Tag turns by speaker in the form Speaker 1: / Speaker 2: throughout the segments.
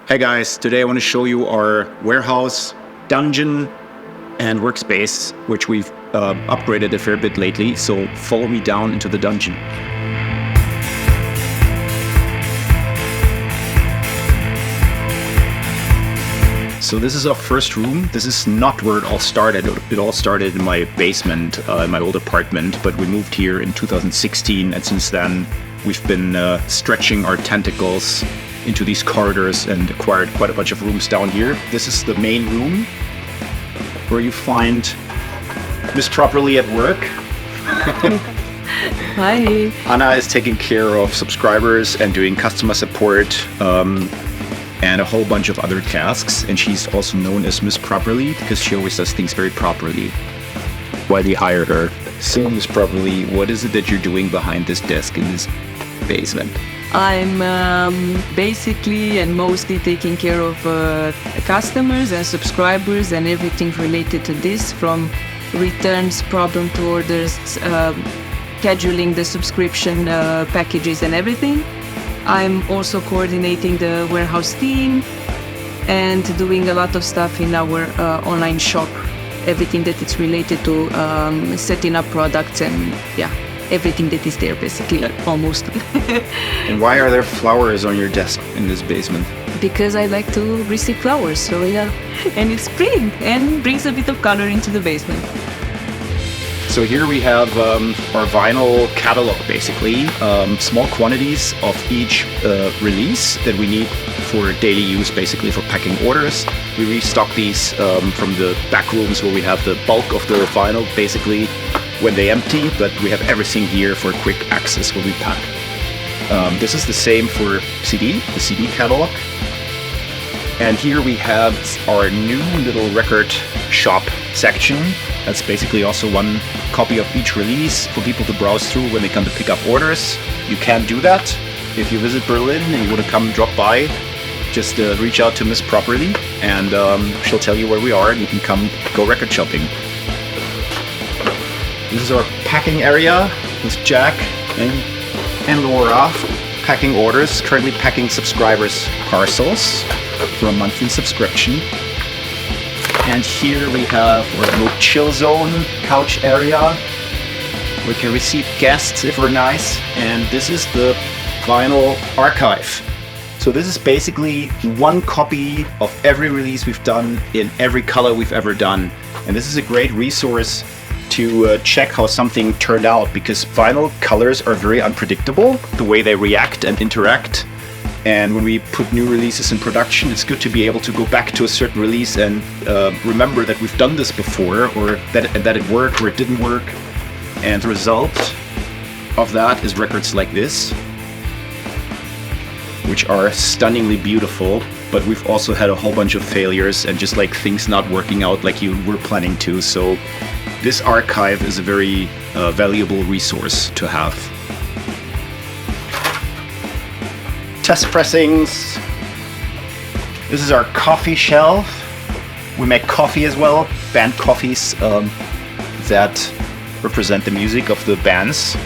Speaker 1: Hey guys, today I want to show you our warehouse, dungeon, and workspace, which we've upgraded a fair bit lately, so follow me down into the dungeon. So this is our first room. This is not where it all started. It all started in my basement, in my old apartment, but we moved here in 2016, and since then we've been stretching our tentacles into these corridors and acquired quite a bunch of rooms down here. This is the main room where you find Miss Properly at work.
Speaker 2: Hi.
Speaker 1: Anna is taking care of subscribers and doing customer support and a whole bunch of other tasks. And she's also known as Miss Properly because she always does things very properly. Why they hired her. So Miss Properly, what is it that you're doing behind this desk in this basement?
Speaker 2: I'm basically and mostly taking care of customers and subscribers and everything related to this, from returns, problem to orders, scheduling the subscription packages and everything. I'm also coordinating the warehouse team and doing a lot of stuff in our online shop, everything that is related to setting up products and everything that is there, basically, almost.
Speaker 1: And why are there flowers on your desk in this basement?
Speaker 2: Because I like to receive flowers, so yeah. And it's pretty and brings a bit of color into the basement.
Speaker 1: So here we have our vinyl catalog, basically. Small quantities of each release that we need for daily use, basically for packing orders. We restock these from the back rooms where we have the bulk of the vinyl, basically, when they empty, but we have everything here for quick access when we pack. This is the same for CD, the CD catalog. And here we have our new little record shop section. That's basically also one copy of each release for people to browse through when they come to pick up orders. You can do that. If you visit Berlin and you want to come drop by, just reach out to Miss Properly and she'll tell you where we are and you can come go record shopping. This is our packing area with Jack and Laura packing orders, currently packing subscribers' parcels for a monthly subscription. And here we have our little chill zone couch area. We can receive guests if we're nice. And this is the vinyl archive. So this is basically one copy of every release we've done in every color we've ever done. And this is a great resource to check how something turned out, because vinyl colors are very unpredictable, the way they react and interact. And when we put new releases in production, it's good to be able to go back to a certain release and remember that we've done this before, or that it worked or it didn't work. And the result of that is records like this, which are stunningly beautiful, but we've also had a whole bunch of failures and just like things not working out like you were planning to. So this archive is a very valuable resource to have. Test pressings. This is our coffee shelf. We make coffee as well, band coffees that represent the music of the bands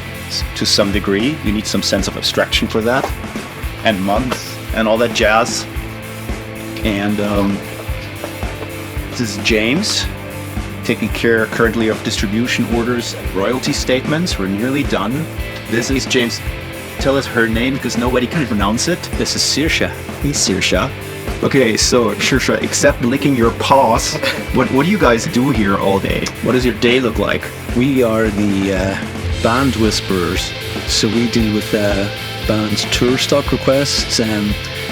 Speaker 1: to some degree. You need some sense of abstraction for that, and months and all that jazz. And this is James, taking care currently of distribution orders and royalty statements. We're nearly done. This is James. Tell us her name because nobody can pronounce it. This is Saoirse. Hey, Saoirse. Okay, so Saoirse, except licking your paws, what do you guys do here all day? What does your day look like?
Speaker 3: We are the band whisperers, so we deal with bands' tour stock requests,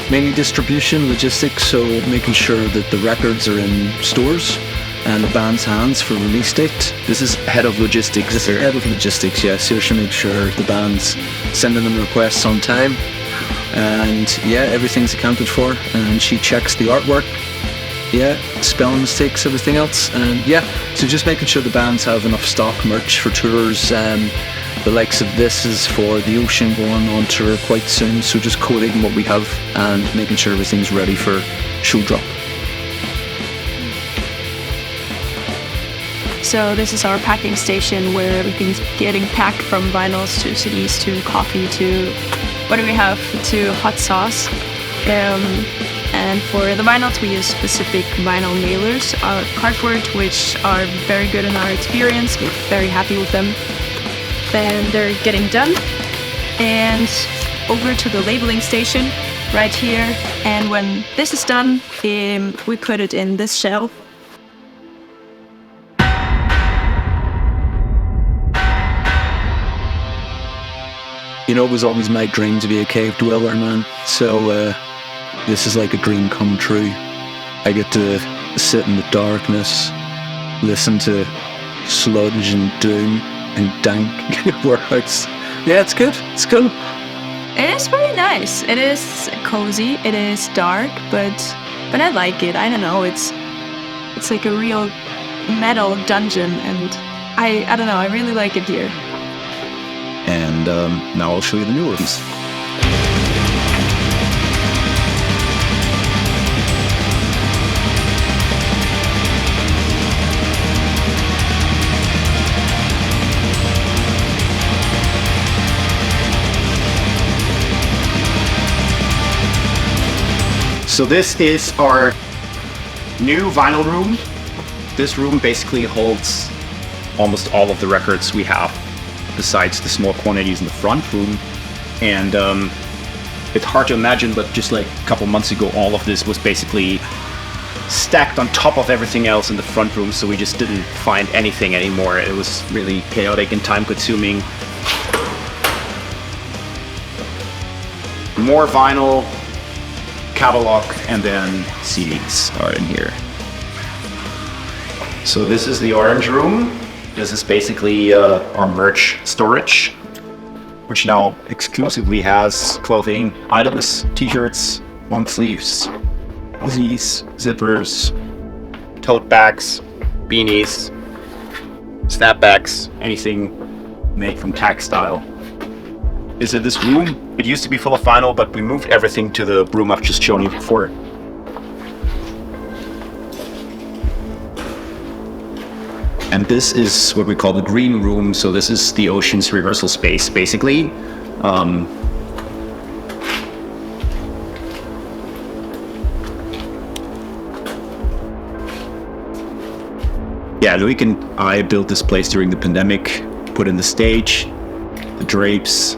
Speaker 3: mainly distribution, logistics, so making sure that the records are in stores and the band's hands for release date.
Speaker 1: This is head of logistics.
Speaker 3: This is head of logistics, yeah. Saoirse makes sure the band's sending them requests on time, and everything's accounted for, and she checks the artwork, spelling mistakes, everything else, and so just making sure the bands have enough stock merch for tours. The likes of this is for the Ocean going on tour quite soon, so just collating what we have and making sure everything's ready for show drop.
Speaker 4: So this is our packing station where everything's getting packed, from vinyls to CDs to coffee to what do we have, to hot sauce. And for the vinyls, we use specific vinyl nailers, cardboard, which are very good in our experience. We're very happy with them. Then they're getting done. And over to the labeling station right here. And when this is done, we put it in this shelf.
Speaker 3: You know, it was always my dream to be a cave dweller, man. So this is like a dream come true. I get to sit in the darkness, listen to sludge and doom and dank words. Yeah, it's good. It's cool.
Speaker 4: It is very nice. It is cozy. It is dark, but I like it. I don't know. It's like a real metal dungeon, and I don't know. I really like it here.
Speaker 1: And now I'll show you the new rooms. So this is our new vinyl room. This room basically holds almost all of the records we have, besides the small quantities in the front room. And it's hard to imagine, but just like a couple months ago, all of this was basically stacked on top of everything else in the front room, so we just didn't find anything anymore. It was really chaotic and time-consuming. More vinyl, catalog, and then CDs are in here. So this is the orange room. This is basically our merch storage, which now exclusively has clothing items, t-shirts, long sleeves, hoodies, zippers, tote bags, beanies, snapbacks, anything made from textile. Is in this room. It used to be full of vinyl, but we moved everything to the room I've just shown you before. And this is what we call the green room. So this is the Ocean's rehearsal space, basically. Yeah, Loic and I built this place during the pandemic, put in the stage, the drapes,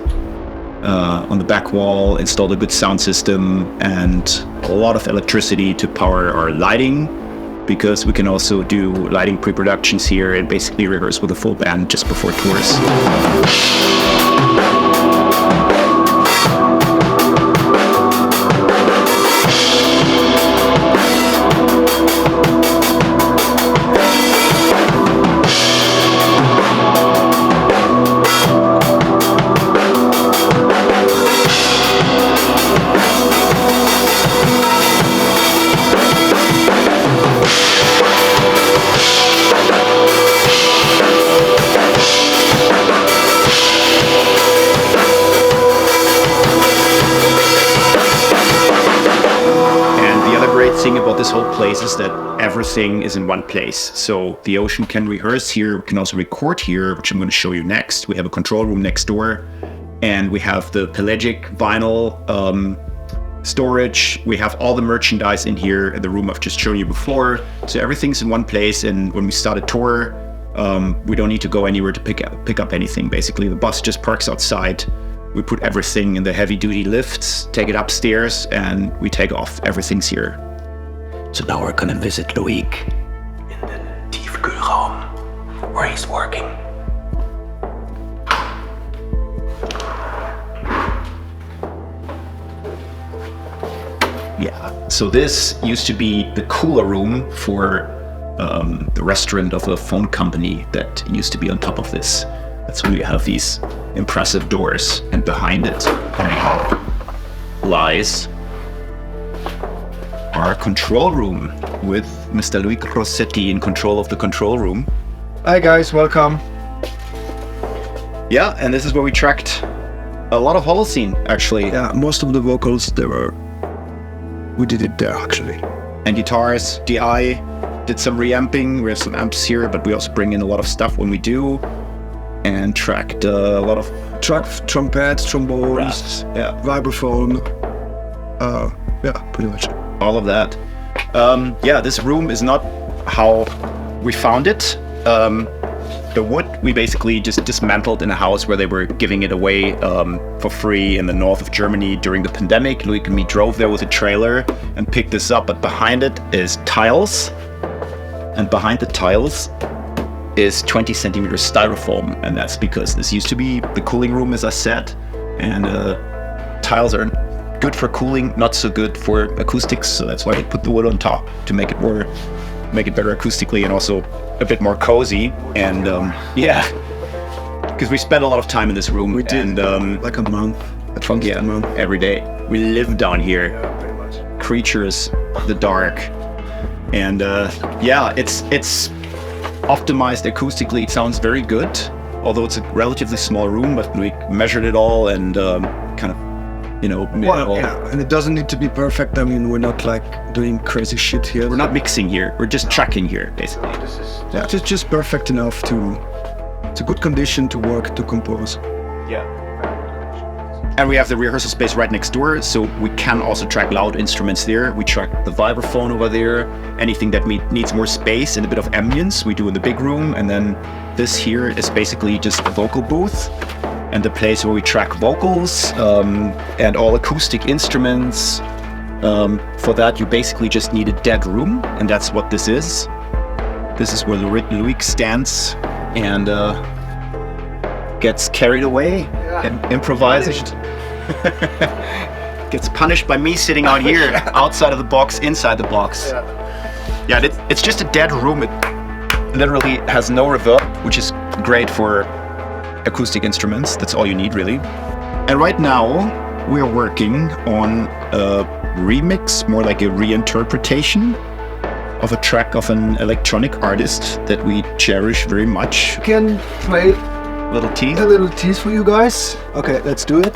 Speaker 1: on the back wall, installed a good sound system and a lot of electricity to power our lighting, because we can also do lighting pre-productions here and basically rehearse with a full band just before tours. Thing about this whole place is that everything is in one place. So the Ocean can rehearse here, we can also record here, which I'm going to show you next. We have a control room next door, and we have the Pelagic vinyl storage. We have all the merchandise in here in the room I've just shown you before. So everything's in one place, and when we start a tour, we don't need to go anywhere to pick up anything. Basically, the bus just parks outside. We put everything in the heavy-duty lifts, take it upstairs, and we take off. Everything's here. So now we're gonna visit Loic in the Tiefkühlraum where he's working. Yeah, so this used to be the cooler room for the restaurant of a phone company that used to be on top of this. That's why we have these impressive doors, and behind it lies our control room with Mr. Loic Rossetti in control of the control room.
Speaker 5: Hi guys, welcome.
Speaker 1: Yeah, and this is where we tracked a lot of Holocene, actually.
Speaker 5: Yeah, most of the vocals, we did it there actually.
Speaker 1: And guitars, DI, did some reamping. We have some amps here, but we also bring in a lot of stuff when we do. And tracked a lot of
Speaker 5: trumpets, trombones,
Speaker 1: brass, yeah,
Speaker 5: vibraphone. Yeah, pretty much.
Speaker 1: all of that. Yeah, this room is not how we found it. The wood we basically just dismantled in a house where they were giving it away for free in the north of Germany during the pandemic. Loic and me drove there with a trailer and picked this up, but behind it is tiles, and behind the tiles is 20 centimeter styrofoam, and that's because this used to be the cooling room, as I said, and tiles are good for cooling, not so good for acoustics, so that's why I put the wood on top to make it better acoustically and also a bit more cozy. And yeah, because we spent a lot of time in this room.
Speaker 5: We did,
Speaker 1: and
Speaker 5: like a month.
Speaker 1: yeah,
Speaker 5: a month.
Speaker 1: every day. We live down here.
Speaker 6: Yeah, pretty much.
Speaker 1: Creatures, the dark, and yeah, it's optimized acoustically. It sounds very good, although it's a relatively small room. But we measured it all and kind of, you know,
Speaker 5: Well, yeah, and it doesn't need to be perfect. I mean, we're not like doing crazy shit here.
Speaker 1: we're not mixing here. We're just tracking here, basically.
Speaker 6: This is
Speaker 5: Yeah, just perfect enough to. It's a good condition to work, to compose.
Speaker 1: Yeah. And we have the rehearsal space right next door, so we can also track loud instruments there. We track the vibraphone over there. Anything that needs more space and a bit of ambience, we do in the big room. And then this here is basically just a vocal booth and the place where we track vocals and all acoustic instruments. For that, you basically just need a dead room, and that's what this is. This is where Loic stands and gets carried away and improvises. Gets punished by me sitting out here, outside of the box, inside the box. Yeah, it's just a dead room. It literally has no reverb, which is great for acoustic instruments. That's all you need, really. And right now, we're working on a remix, more like a reinterpretation of a track of an electronic artist that we cherish very much.
Speaker 5: Can play
Speaker 1: Little tease.
Speaker 5: a little tease for you guys. Okay, let's do it.